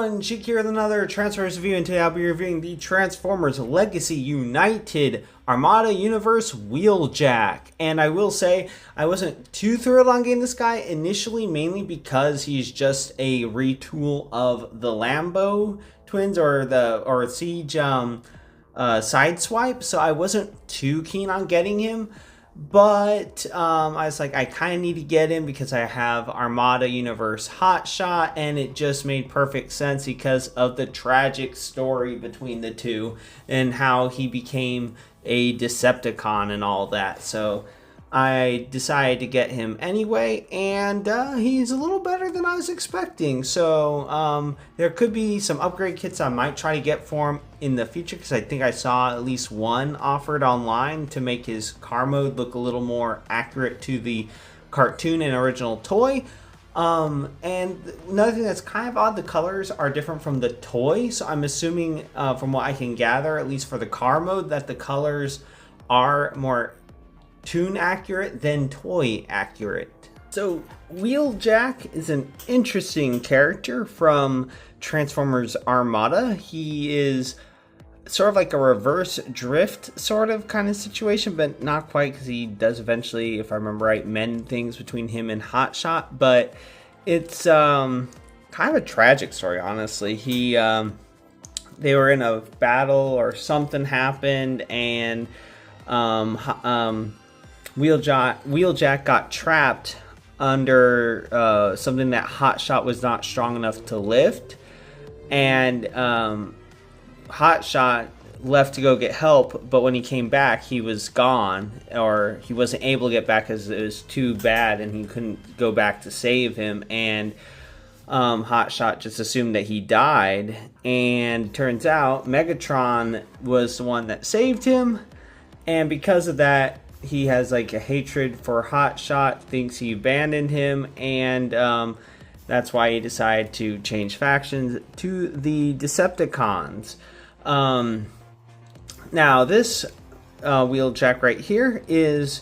everyone, Jake here with another Transformers review, and today I'll be reviewing the Transformers Legacy United Armada Universe Wheeljack. And I will say, I wasn't too thrilled on getting this guy initially, mainly because he's just a retool of the Lambo twins or Siege Sideswipe, so I wasn't too keen on getting him. But I was like, I kind of need to get him because I have Armada Universe Hotshot, and it just made perfect sense because of the tragic story between the two and how he became a Decepticon and all that. So I decided to get him anyway, and he's a little better than I was expecting. So there could be some upgrade kits I might try to get for him in the future, because I think I saw at least one offered online to make his car mode look a little more accurate to the cartoon and original toy. And another thing that's kind of odd, the colors are different from the toy, so I'm assuming from what I can gather, at least for the car mode, that the colors are more toon accurate than toy accurate. So Wheeljack is an interesting character from Transformers Armada. He is sort of like a reverse drift sort of kind of situation, but not quite, because he does eventually, if I remember right, mend things between him and Hotshot. But it's kind of a tragic story, honestly. They were in a battle or something happened, and Wheeljack got trapped under something that Hotshot was not strong enough to lift, and Hotshot left to go get help, but when he came back, he was gone, or he wasn't able to get back because it was too bad and he couldn't go back to save him. And Hotshot just assumed that he died, and turns out Megatron was the one that saved him, and because of that, he has like a hatred for Hotshot, thinks he abandoned him, and that's why he decided to change factions to the Decepticons. Now this Wheeljack right here is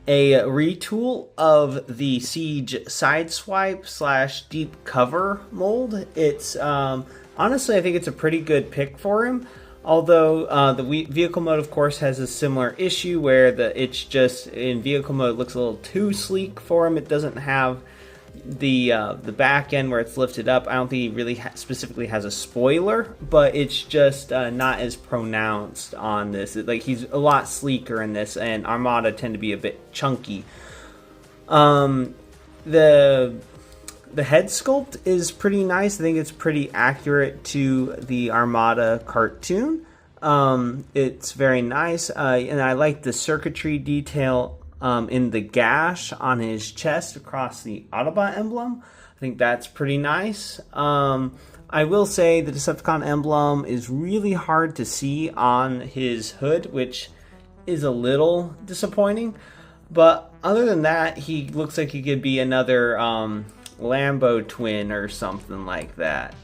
a retool of the Siege Sideswipe / Deep Cover mold. It's honestly, I think it's a pretty good pick for him. Although the vehicle mode, of course, has a similar issue where it's just in vehicle mode it looks a little too sleek for him. It doesn't have the back end where it's lifted up. I don't think he really specifically has a spoiler, but it's just not as pronounced on this. He's a lot sleeker in this, and Armada tend to be a bit chunky. The head sculpt is pretty nice. I think it's pretty accurate to the Armada cartoon. It's very nice, and I like the circuitry detail in the gash on his chest across the Autobot emblem. I think that's pretty nice. I will say the Decepticon emblem is really hard to see on his hood, which is a little disappointing. But other than that, he looks like he could be another Lambo twin or something like that.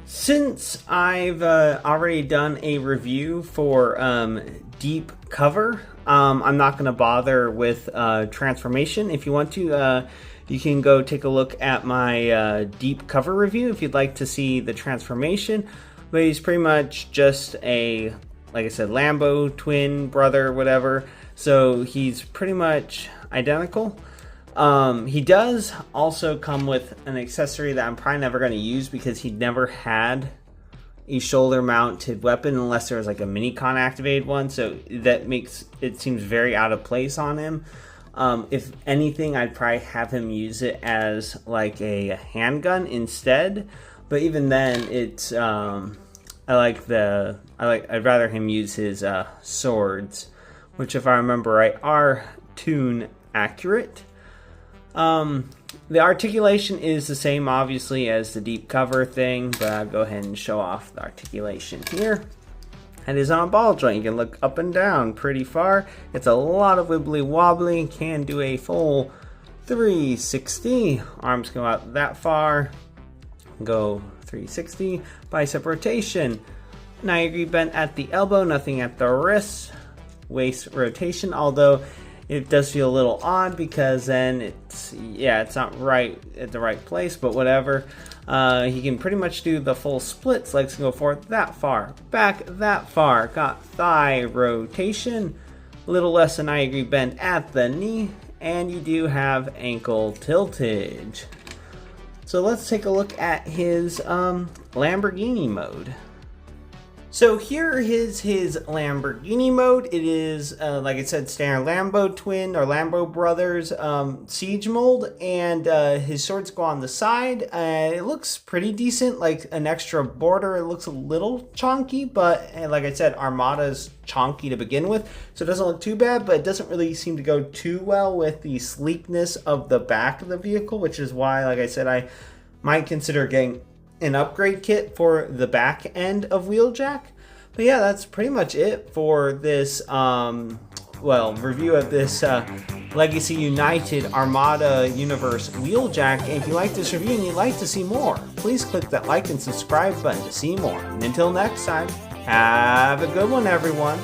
Since I've already done a review for Deep Cover, I'm not going to bother with transformation. If you want to, you can go take a look at my Deep Cover review if you'd like to see the transformation. But he's pretty much just a, like I said, Lambo twin brother, whatever. So he's pretty much identical. He does also come with an accessory that I'm probably never going to use, because he never had a shoulder mounted weapon unless there was like a Minicon activated one, so that makes it seems very out of place on him. If anything, I'd probably have him use it as like a handgun instead, but even then it's I'd rather him use his swords, which, if I remember right, are toon accurate. The articulation is the same, obviously, as the Deep Cover thing, but I'll go ahead and show off the articulation here. It is on a ball joint. You can look up and down pretty far. It's a lot of wibbly wobbly. Can do a full 360. Arms go out that far. Go 360. Bicep rotation. 90 degree bent at the elbow, nothing at the wrist. Waist rotation, although it does feel a little odd because then it's not right at the right place, but whatever. He can pretty much do the full splits. Legs can go forward that far, back that far. Got thigh rotation, a little less than 90 degree bend at the knee, and you do have ankle tiltage. So let's take a look at his Lamborghini mode. So here is his Lamborghini mode. It is, like I said, standard Lambo twin or Lambo brothers siege mold, and his swords go on the side. It looks pretty decent, like an extra border. It looks a little chonky, but like I said, Armada's chonky to begin with, so it doesn't look too bad, but it doesn't really seem to go too well with the sleekness of the back of the vehicle, which is why, like I said, I might consider getting an upgrade kit for the back end of Wheeljack. But yeah, that's pretty much it for this review of this Legacy United Armada Universe Wheeljack. And if you like this review and you'd like to see more, please click that like and subscribe button to see more. And until next time, have a good one, everyone.